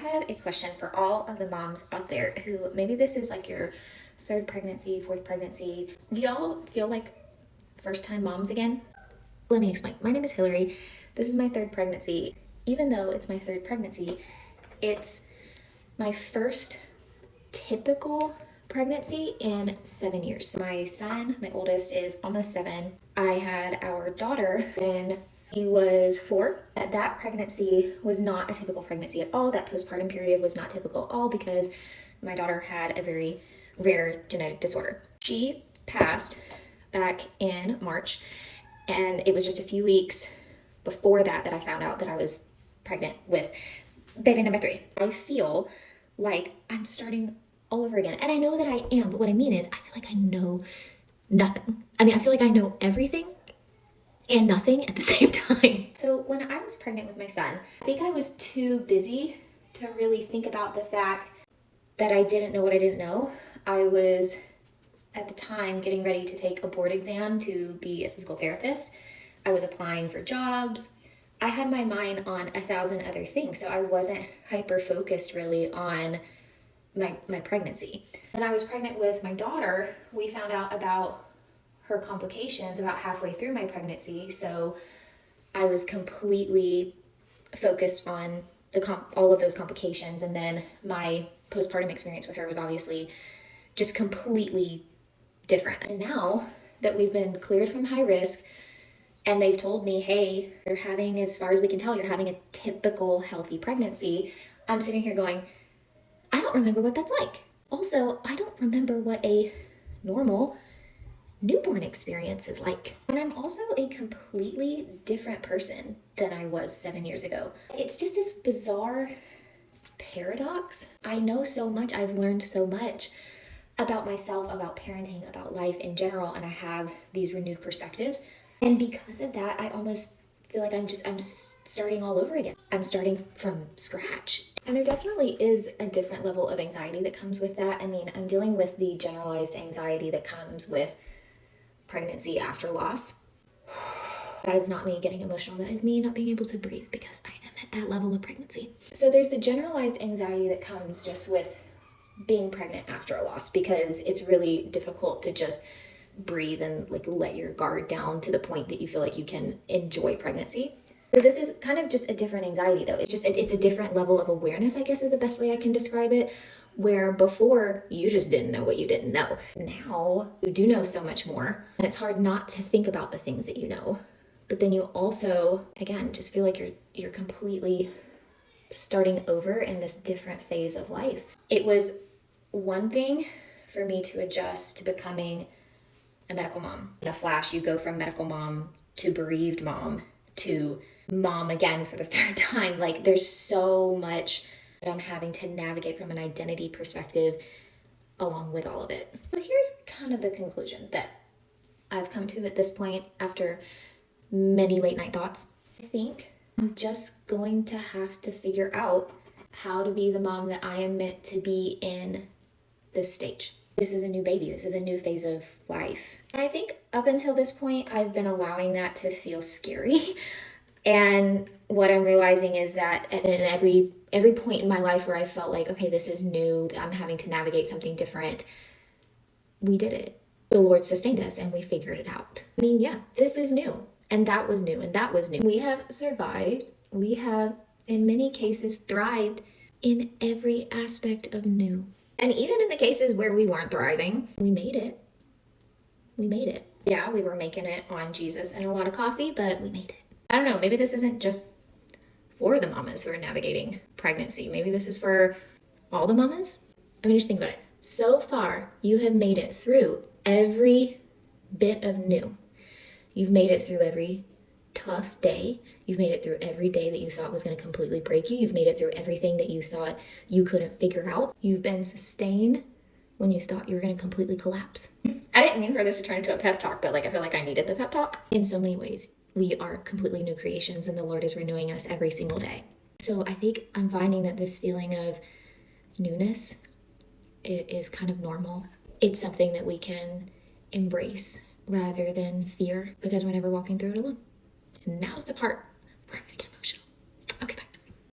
have a question for all of the moms out there who maybe this is like your third pregnancy, fourth pregnancy. Do y'all feel like first time moms again? Let me explain. My name is Hillary. This is my third pregnancy. Even though it's my third pregnancy, it's my first typical pregnancy in 7 years. My son, my oldest, is almost 7. I had our daughter when he was 4. That pregnancy was not a typical pregnancy at all. That postpartum period was not typical at all because my daughter had a very rare genetic disorder. She passed back in March, and it was just a few weeks before that I found out that I was pregnant with baby number 3. I feel like I'm starting all over again. And I know that I am, but what I mean is I feel like I know nothing. I feel like I know everything and nothing at the same time. So when I was pregnant with my son, I think I was too busy to really think about the fact that I didn't know what I didn't know. I was at the time getting ready to take a board exam to be a physical therapist. I was applying for jobs. I had my mind on 1,000 other things, so I wasn't hyper focused really on my pregnancy. When I was pregnant with my daughter, we found out about her complications about halfway through my pregnancy, so I was completely focused on all of those complications, and then my postpartum experience with her was obviously just completely different. And now that we've been cleared from high risk, and they've told me, hey, you're having, as far as we can tell, you're having a typical healthy pregnancy, I'm sitting here going, I don't remember what that's like. Also, I don't remember what a normal newborn experience is like. And I'm also a completely different person than I was 7 years ago. It's just this bizarre paradox. I know so much, I've learned so much about myself, about parenting, about life in general, and I have these renewed perspectives. And because of that, I almost feel like I'm starting all over again. I'm starting from scratch. And there definitely is a different level of anxiety that comes with that. I'm dealing with the generalized anxiety that comes with pregnancy after loss. That is not me getting emotional. That is me not being able to breathe because I am at that level of pregnancy. So there's the generalized anxiety that comes just with being pregnant after a loss, because it's really difficult to just breathe and let your guard down to the point that you feel like you can enjoy pregnancy. So this is kind of just a different anxiety though. It's a different level of awareness, I guess is the best way I can describe it, where before you just didn't know what you didn't know. Now you do know so much more, and it's hard not to think about the things that you know. But then you also, again, just feel like you're completely starting over in this different phase of life. It was one thing for me to adjust to becoming a medical mom. In a flash, you go from medical mom to bereaved mom to mom again for the third time. There's so much that I'm having to navigate from an identity perspective along with all of it. So here's kind of the conclusion that I've come to at this point after many late night thoughts. I think I'm just going to have to figure out how to be the mom that I am meant to be in this stage. This is a new baby. This is a new phase of life. And I think up until this point, I've been allowing that to feel scary. And what I'm realizing is that at every point in my life where I felt like, okay, this is new, I'm having to navigate something different, we did it. The Lord sustained us and we figured it out. This is new. And that was new. And that was new. We have survived. We have, in many cases, thrived in every aspect of new. And even in the cases where we weren't thriving, we made it. We made it. Yeah, we were making it on Jesus and a lot of coffee, but we made it. I don't know, maybe this isn't just for the mamas who are navigating pregnancy. Maybe this is for all the mamas. Just think about it. So far, you have made it through every bit of new. You've made it through every tough day. You've made it through every day that you thought was going to completely break you. You've made it through everything that you thought you couldn't figure out. You've been sustained when you thought you were going to completely collapse. I didn't mean for this to turn into a pep talk, but I feel like I needed the pep talk. In so many ways, we are completely new creations and the Lord is renewing us every single day. So I think I'm finding that this feeling of newness is kind of normal. It's something that we can embrace rather than fear, because we're never walking through it alone. And now's the part